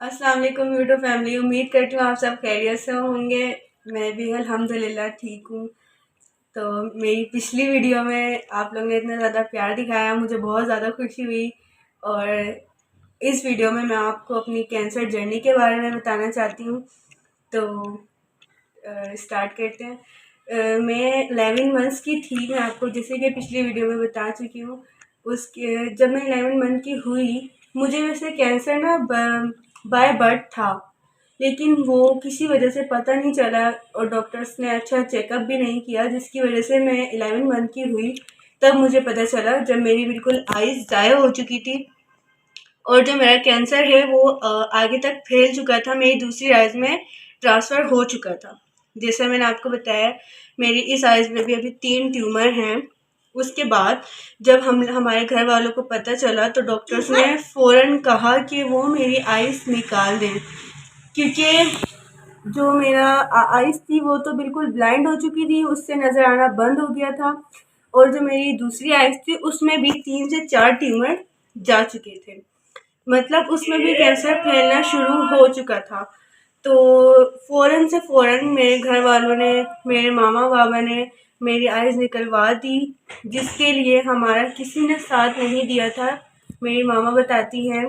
अस्सलाम वालेकुम YouTube family. उम्मीद करती हूँ आप सब खैरियत से होंगे। मैं भी अल्हम्दुलिल्लाह ठीक हूँ। तो मेरी पिछली वीडियो में आप लोगों ने इतना ज़्यादा प्यार दिखाया, मुझे बहुत ज़्यादा खुशी हुई। और इस वीडियो में मैं आपको अपनी कैंसर जर्नी के बारे में बताना चाहती हूँ। तो स्टार्ट करते हैं। मैं 11 मंथ्स की थी। मैं आपको जैसे कि पिछली वीडियो में बता चुकी हूँ। उसके जब मैं 11 मंथ की हुई, मुझे वैसे कैंसर ना बाय बर्थ था, लेकिन वो किसी वजह से पता नहीं चला और डॉक्टर्स ने अच्छा चेकअप भी नहीं किया, जिसकी वजह से मैं 11 मंथ की हुई तब मुझे पता चला, जब मेरी बिल्कुल आइज़ ज़ाया हो चुकी थी और जो मेरा कैंसर है वो आगे तक फैल चुका था, मेरी दूसरी आइज़ में ट्रांसफ़र हो चुका था। जैसा मैंने आपको बताया, मेरी इस आइज़ में भी अभी 3 ट्यूमर हैं। उसके बाद जब हमारे घर वालों को पता चला तो डॉक्टर्स ने फ़ौरन कहा कि वो मेरी आइज़ निकाल दें, क्योंकि जो मेरा आइज़ थी वो तो बिल्कुल ब्लाइंड हो चुकी थी, उससे नज़र आना बंद हो गया था। और जो मेरी दूसरी आइज़ थी उसमें भी 3 से 4 ट्यूमर जा चुके थे, मतलब उसमें भी कैंसर फैलना शुरू हो चुका था। तो फ़ौरन से फ़ौरन मेरे घर वालों ने, मेरे मामा बाबा ने मेरी आइज़ निकलवा दी, जिसके लिए हमारा किसी ने साथ नहीं दिया था। मेरी मामा बताती हैं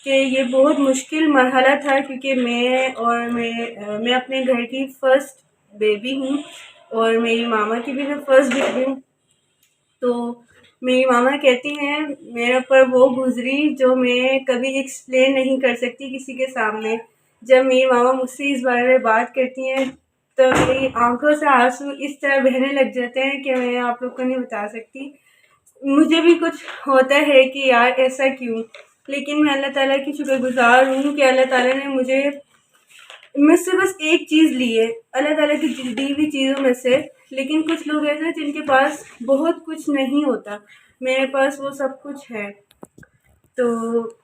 कि ये बहुत मुश्किल मरहला था, क्योंकि मैं अपने घर की फ़र्स्ट बेबी हूँ और मेरी मामा की भी मैं फ़र्स्ट बेबी हूँ। तो मेरी मामा कहती हैं मेरे ऊपर वो गुज़री जो मैं कभी एक्सप्लेन नहीं कर सकती किसी के सामने। जब मेरी मामा मुझसे इस बारे में बात करती हैं तो मेरी आँखों से आँसू इस तरह बहने लग जाते हैं कि मैं आप लोग को नहीं बता सकती। मुझे भी कुछ होता है कि यार ऐसा क्यों? लेकिन मैं अल्लाह ताला की शुक्रगुज़ार हूँ कि अल्लाह ताला ने मुझसे बस एक चीज़ ली है, अल्लाह ताला की दी हुई चीज़ों में से। लेकिन कुछ लोग ऐसे हैं जिनके पास बहुत कुछ नहीं होता, मेरे पास वो सब कुछ है। तो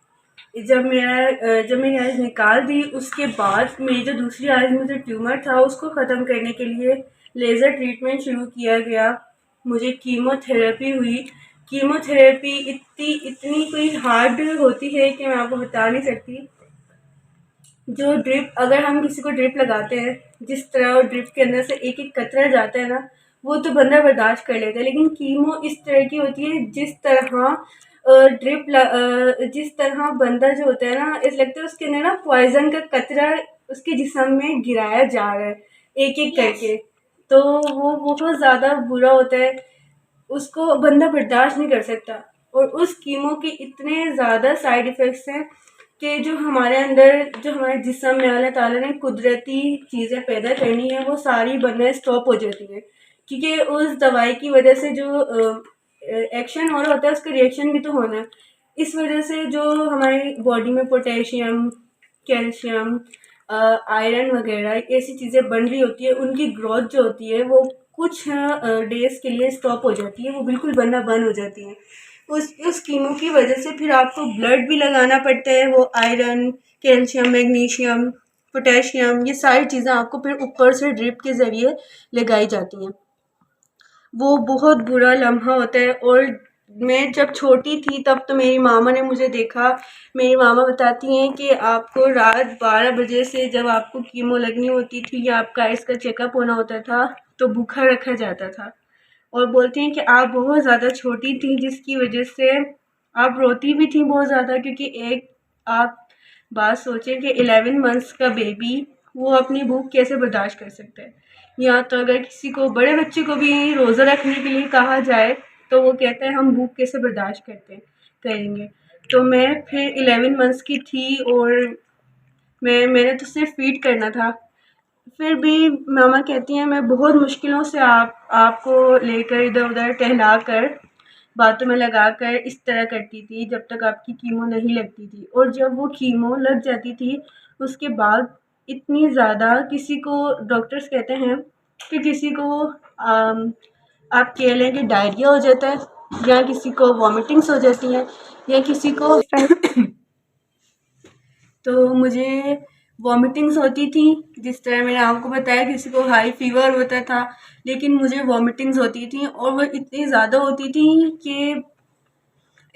जब मेरी आइज़ निकाल दी, उसके बाद मेरी जो दूसरी आइज़ में जो ट्यूमर था उसको ख़त्म करने के लिए लेज़र ट्रीटमेंट शुरू किया गया। मुझे कीमोथेरेपी हुई। कीमोथेरेपी इतनी कोई हार्ड होती है कि मैं आपको बता नहीं सकती। जो ड्रिप, अगर हम किसी को ड्रिप लगाते हैं, जिस तरह ड्रिप के अंदर से एक एक कतरा जाता है ना, वो तो बंदा बर्दाश्त कर लेता है। लेकिन कीमो इस तरह की होती है जिस तरह बंदा जो होता है ना, ऐसा लगता है उसके अंदर ना पॉइजन का कतरा उसके जिस्म में गिराया जा रहा है एक एक करके। तो वो बहुत ज़्यादा बुरा होता है, उसको बंदा बर्दाश्त नहीं कर सकता। और उस कीमो के इतने ज़्यादा साइड इफ़ेक्ट्स हैं कि जो हमारे अंदर, जो हमारे जिस्म में अल्लाह ताला ने कुदरती चीज़ें पैदा करनी है, वो सारी बनना स्टॉप हो जाती हैं, क्योंकि उस दवाई की वजह से जो एक्शन हो रहा होता है उसका रिएक्शन भी तो होना है। इस वजह से जो हमारी बॉडी में पोटेशियम, कैल्शियम, आयरन वगैरह ऐसी चीज़ें बन रही होती है, उनकी ग्रोथ जो होती है वो कुछ डेज़ के लिए स्टॉप हो जाती है, वो बिल्कुल बनना बंद हो जाती है। उस कीमो की वजह से फिर आपको ब्लड भी लगाना पड़ता है। वो आयरन, कैल्शियम, मैग्नीशियम, पोटेशियम, ये सारी चीज़ें आपको फिर ऊपर से ड्रिप के ज़रिए लगाई जाती हैं। वो बहुत बुरा लम्हा होता है। और मैं जब छोटी थी तब तो मेरी मामा ने मुझे देखा। मेरी मामा बताती हैं कि आपको रात 12 बजे से जब आपको कीमो लगनी होती थी या आपका इसका चेकअप होना होता था तो भूखा रखा जाता था। और बोलती हैं कि आप बहुत ज़्यादा छोटी थी, जिसकी वजह से आप रोती भी थी बहुत ज़्यादा, क्योंकि एक आप बात सोचें कि 11 मंथ्स का बेबी वो अपनी भूख कैसे बर्दाश्त कर सकता है। या तो अगर किसी को, बड़े बच्चे को भी रोज़ा रखने के लिए कहा जाए तो वो कहता है हम भूख कैसे बर्दाश्त करेंगे। तो मैं फिर 11 मंथ्स की थी और मैंने तो सिर्फ फीड करना था। फिर भी मामा कहती हैं मैं बहुत मुश्किलों से आपको लेकर इधर उधर टहला कर, बातों में लगा कर इस तरह करती थी जब तक आपकी कीमो नहीं लगती थी। और जब वो कीमो लग जाती थी उसके बाद इतनी ज़्यादा, किसी को डॉक्टर्स कहते हैं कि किसी को आप कह लें कि डायरिया हो जाता है, या किसी को वॉमिटिंग्स हो जाती हैं, या किसी को तो मुझे वॉमिटिंग्स होती थी। जिस तरह मैंने आपको बताया किसी को हाई फीवर होता था, लेकिन मुझे वॉमिटिंग्स होती थी और वो इतनी ज़्यादा होती थी कि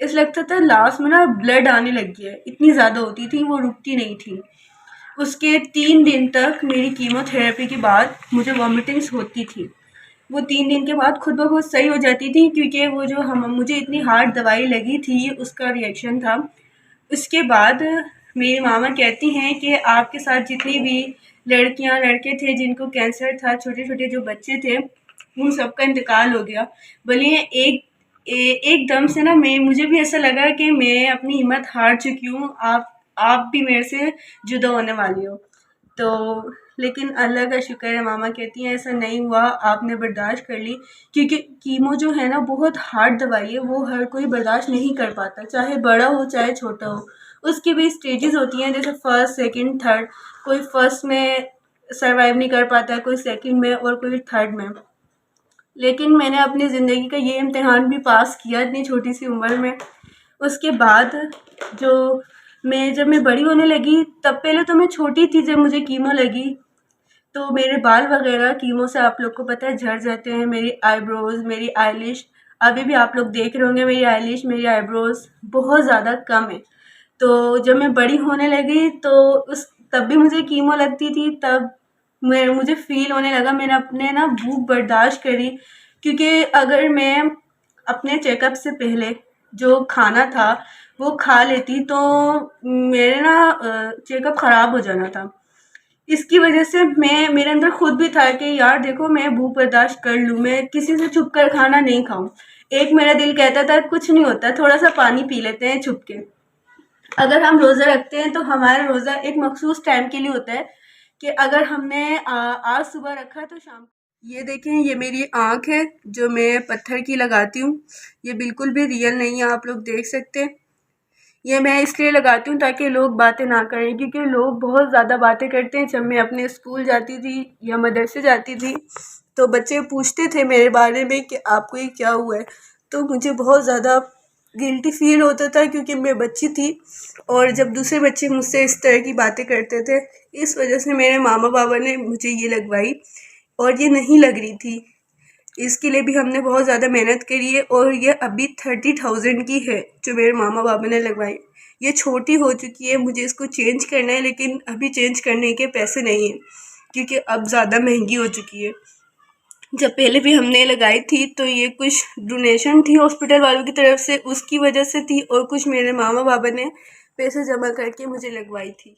ऐसा लगता था लास्ट में ना ब्लड आने लग गया है, इतनी ज़्यादा होती थी, वो रुकती नहीं थी। उसके 3 दिन तक मेरी कीमोथेरेपी के बाद मुझे वॉमिटिंग्स होती थी। वो 3 दिन के बाद खुद ब खुद सही हो जाती थी, क्योंकि वो जो हम मुझे इतनी हार्ड दवाई लगी थी उसका रिएक्शन था। उसके बाद मेरी मामा कहती हैं कि आपके साथ जितनी भी लड़कियां लड़के थे जिनको कैंसर था, छोटे छोटे जो बच्चे थे, उन सबका इंतकाल हो गया। बोलिए एकदम से ना मैं मुझे भी ऐसा लगा कि मैं अपनी हिम्मत हार चुकी हूँ, आप भी मेरे से जुदा होने वाली हो। तो लेकिन अल्लाह का शुक्र है, मामा कहती हैं ऐसा नहीं हुआ, आपने बर्दाश्त कर ली, क्योंकि कीमो जो है ना बहुत हार्ड दवाई है, वो हर कोई बर्दाश्त नहीं कर पाता, चाहे बड़ा हो चाहे छोटा हो। उसकी भी स्टेजेस होती हैं, जैसे फर्स्ट सेकंड थर्ड। कोई फर्स्ट में सर्वाइव नहीं कर पाता, कोई सेकंड में और कोई थर्ड में। लेकिन मैंने अपनी ज़िंदगी का ये इम्तिहान भी पास किया इतनी छोटी सी उम्र में। उसके बाद जो जब मैं बड़ी होने लगी, तब पहले तो मैं छोटी थी जब मुझे कीमो लगी, तो मेरे बाल वगैरह कीमो से आप लोग को पता है झड़ जाते हैं। मेरी आईब्रोज़, मेरी आईलिश, अभी भी आप लोग देख रहे होंगे मेरी आईलिश, मेरी आईब्रोज़ बहुत ज़्यादा कम है। तो जब मैं बड़ी होने लगी तो उस तब भी मुझे कीमो लगती थी, तब मुझे फ़ील होने लगा, मैंने अपने ना भूख बर्दाश्त करी, क्योंकि अगर मैं अपने चेकअप से पहले जो खाना था वो खा लेती तो मेरे ना चेकअप ख़राब हो जाना था। इसकी वजह से मेरे अंदर खुद भी था कि यार देखो मैं भूख बर्दाश्त कर लूँ, मैं किसी से छुप कर खाना नहीं खाऊं। एक मेरा दिल कहता था कुछ नहीं होता, थोड़ा सा पानी पी लेते हैं छुप के। अगर हम रोज़ा रखते हैं तो हमारा रोज़ा एक मखसूस टाइम के लिए होता है, कि अगर हमने आज सुबह रखा तो शाम। ये देखें, ये मेरी आँख है जो मैं पत्थर की लगाती हूँ, ये बिल्कुल भी रियल नहीं है, आप लोग देख सकते हैं। ये मैं इसलिए लगाती हूँ ताकि लोग बातें ना करें, क्योंकि लोग बहुत ज़्यादा बातें करते हैं। जब मैं अपने स्कूल जाती थी या मदरसे जाती थी तो बच्चे पूछते थे मेरे बारे में कि आपको ये क्या हुआ है, तो मुझे बहुत ज़्यादा गिल्टी फील होता था, क्योंकि मैं बच्ची थी और जब दूसरे बच्चे मुझसे इस तरह की बातें करते थे, इस वजह से मेरे मामा बाबा ने मुझे ये लगवाई, और ये नहीं लग रही थी। इसके लिए भी हमने बहुत ज़्यादा मेहनत करी है, और ये अभी 30,000 की है जो मेरे मामा बाबा ने लगवाई। ये छोटी हो चुकी है, मुझे इसको चेंज करना है, लेकिन अभी चेंज करने के पैसे नहीं हैं, क्योंकि अब ज़्यादा महंगी हो चुकी है। जब पहले भी हमने लगाई थी तो ये कुछ डोनेशन थी हॉस्पिटल वालों की तरफ से, उसकी वजह से थी, और कुछ मेरे मामा बाबा ने पैसे जमा करके मुझे लगवाई थी।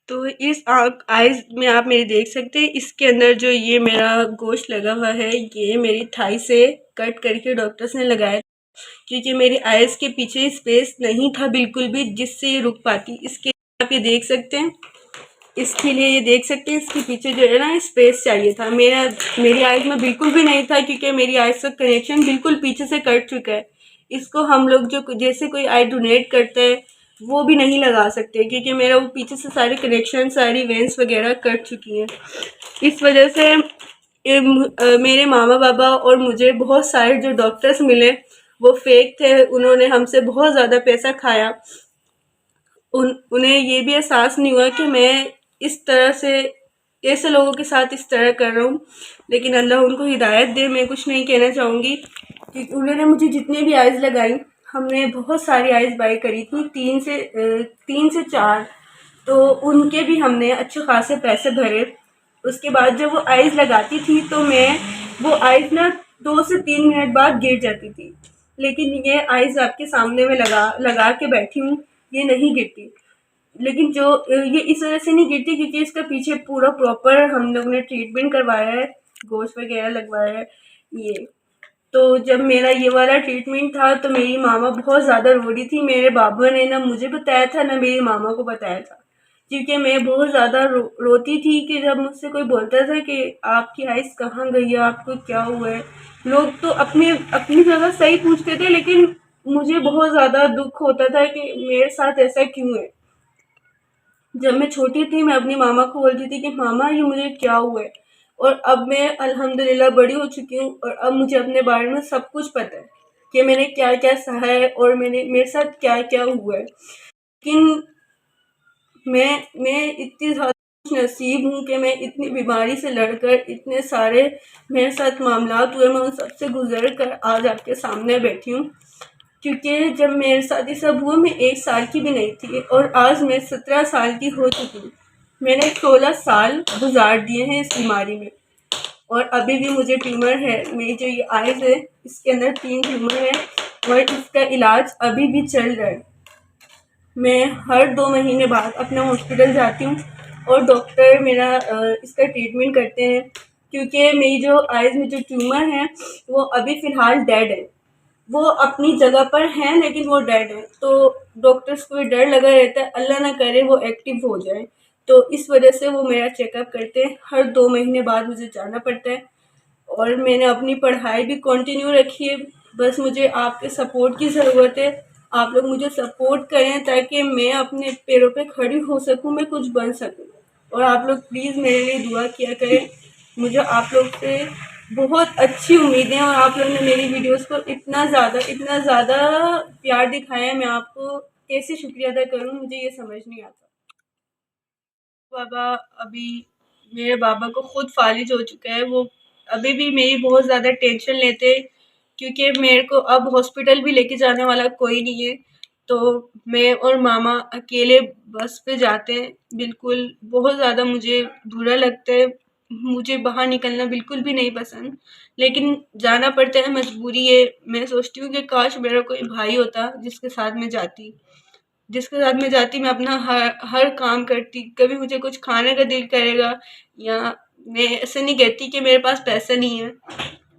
तो इस आइज़ में आप मेरी देख सकते हैं, इसके अंदर जो ये मेरा गोश्त लगा हुआ है, ये मेरी थाई से कट करके डॉक्टर्स ने लगाया, क्योंकि मेरी आइज़ के पीछे स्पेस नहीं था बिल्कुल भी जिससे ये रुक पाती। इसके आप ये देख सकते हैं, इसके लिए ये देख सकते हैं, इसके पीछे जो है ना स्पेस चाहिए था, मेरी आइज़ में बिल्कुल भी नहीं था, क्योंकि मेरी आइज़ का कनेक्शन बिल्कुल पीछे से कट चुका है। इसको हम लोग जो जैसे कोई आई डोनेट करते हैं वो भी नहीं लगा सकते, क्योंकि मेरा वो पीछे से सारे कनेक्शन, सारी वेंस वगैरह कट चुकी हैं। इस वजह से मेरे मामा बाबा और मुझे बहुत सारे जो डॉक्टर्स मिले वो फेक थे, उन्होंने हमसे बहुत ज़्यादा पैसा खाया। उन्हें ये भी एहसास नहीं हुआ कि मैं इस तरह से ऐसे लोगों के साथ इस तरह कर रहा हूँ। लेकिन अल्लाह उनको हिदायत दे, मैं कुछ नहीं कहना चाहूँगी, क्योंकि उन्होंने मुझे जितने भी आइज़ लगाई, हमने बहुत सारी आइज़ बाई करी थी, 3 से 4, तो उनके भी हमने अच्छे खासे पैसे भरे। उसके बाद जब वो आइज़ लगाती थी तो वो आइज़ ना 2 से 3 मिनट बाद गिर जाती थी, लेकिन ये आइज़ आपके सामने में लगा के बैठी हूँ, ये नहीं गिरती। लेकिन जो ये इस वजह से नहीं गिरती क्योंकि इसका पीछे पूरा प्रॉपर हम लोग ने ट्रीटमेंट करवाया है, गोश्त वगैरह लगवाया है। ये तो जब मेरा ये वाला ट्रीटमेंट था तो मेरी मामा बहुत ज़्यादा रो रही थी। मेरे बाबा ने ना मुझे बताया था ना मेरी मामा को बताया था, क्योंकि मैं बहुत ज़्यादा रोती थी कि जब मुझसे कोई बोलता था कि आपकी आइज़ कहाँ गई है, आपको क्या हुआ है। लोग तो अपनी अपनी जगह सही पूछते थे, लेकिन मुझे बहुत ज़्यादा दुख होता था कि मेरे साथ ऐसा क्यों है। जब मैं छोटी थी मैं अपनी मामा को बोलती थी कि मामा ये मुझे क्या हुआ है, और अब मैं अल्हम्दुलिल्लाह बड़ी हो चुकी हूँ और अब मुझे अपने बारे में सब कुछ पता है कि मैंने क्या क्या सहा है और मेरे साथ क्या क्या हुआ है। लेकिन मैं इतनी ज़्यादा नसीब हूँ कि मैं इतनी बीमारी से लड़कर इतने सारे मेरे साथ मामलात हुए, मैं उन सब से गुजर कर आज आपके सामने बैठी हूँ। क्योंकि जब मेरे साथ ये सब हुआ मैं 1 साल की भी नहीं थी और आज मैं 17 साल की हो चुकी हूँ। मैंने 16 साल गुजार दिए हैं इस बीमारी में और अभी भी मुझे ट्यूमर है। मेरी जो ये आइज़ है इसके अंदर 3 ट्यूमर है और इसका इलाज अभी भी चल रहा है। मैं हर 2 महीने बाद अपना हॉस्पिटल जाती हूँ और डॉक्टर मेरा इसका ट्रीटमेंट करते हैं, क्योंकि मेरी जो आइज़ में जो ट्यूमर है वो अभी फ़िलहाल डेड है। वो अपनी जगह पर हैं लेकिन वो डेड है, तो डॉक्टर्स को ये डर लगा रहता है अल्लाह ना करे वो एक्टिव हो जाए। तो इस वजह से वो मेरा चेकअप करते हैं, हर 2 महीने बाद मुझे जाना पड़ता है और मैंने अपनी पढ़ाई भी कंटिन्यू रखी है। बस मुझे आपके सपोर्ट की ज़रूरत है। आप लोग मुझे सपोर्ट करें ताकि मैं अपने पैरों पे खड़ी हो सकूं, मैं कुछ बन सकूं। और आप लोग प्लीज़ मेरे लिए दुआ किया करें। मुझे आप लोग से बहुत अच्छी उम्मीदें और आप लोग ने मेरी वीडियोस को इतना ज़्यादा प्यार दिखाया है, मैं आपको कैसे शुक्रिया अदा करूँ मुझे ये समझ नहीं आता। बाबा अभी मेरे बाबा को खुद फालिज हो चुका है, वो अभी भी मेरी बहुत ज़्यादा टेंशन लेते, क्योंकि मेरे को अब हॉस्पिटल भी लेके जाने वाला कोई नहीं है। तो मैं और मामा अकेले बस पे जाते हैं। बिल्कुल बहुत ज़्यादा मुझे बुरा लगता है, मुझे बाहर निकलना बिल्कुल भी नहीं पसंद, लेकिन जाना पड़ता है, मजबूरी है। मैं सोचती हूँ कि काश मेरा कोई भाई होता जिसके साथ मैं जाती मैं अपना हर काम करती। कभी मुझे कुछ खाने का दिल करेगा, या मैं ऐसे नहीं कहती कि मेरे पास पैसे नहीं है,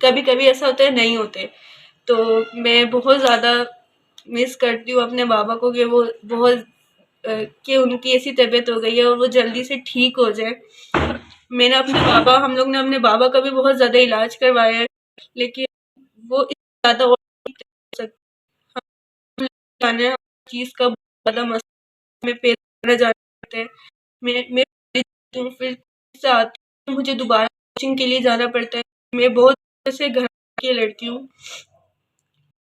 कभी कभी ऐसा होता है नहीं होते, तो मैं बहुत ज़्यादा मिस करती हूँ अपने बाबा को कि वो बहुत कि उनकी ऐसी तबीयत हो गई है और वो जल्दी से ठीक हो जाए। हम लोग ने अपने बाबा का भी बहुत ज़्यादा इलाज करवाया है, लेकिन वो इससे ज़्यादा और नहीं कर सकते। हम जाने हर चीज़ का बहुत ज़्यादा में पेट में जाते हैं। मैं फिर से आती हूँ, मुझे दोबारा कोचिंग के लिए जाना पड़ता है। मैं बहुत से घर की लड़की हूँ,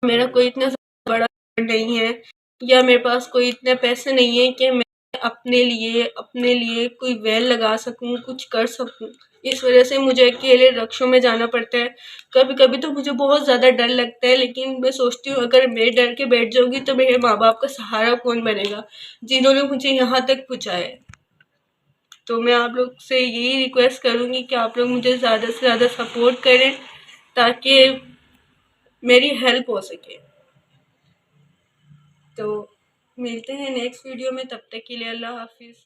मेरा कोई इतना बड़ा घर नहीं है या मेरे पास कोई इतने पैसे नहीं है कि मैं अपने लिए कोई वैन लगा सकूँ, कुछ कर सकूँ। इस वजह से मुझे अकेले रक्षों में जाना पड़ता है। कभी कभी तो मुझे बहुत ज़्यादा डर लगता है, लेकिन मैं सोचती हूँ अगर मैं डर के बैठ जाऊँगी तो मेरे माँ बाप का सहारा कौन बनेगा, जिन्होंने मुझे यहाँ तक पहुँचाया है। तो मैं आप लोग से यही रिक्वेस्ट करूँगी कि आप लोग मुझे ज़्यादा से ज़्यादा सपोर्ट करें ताकि मेरी हेल्प हो सके। तो मिलते हैं नेक्स्ट वीडियो में, तब तक के लिए अल्लाह हाफिज़।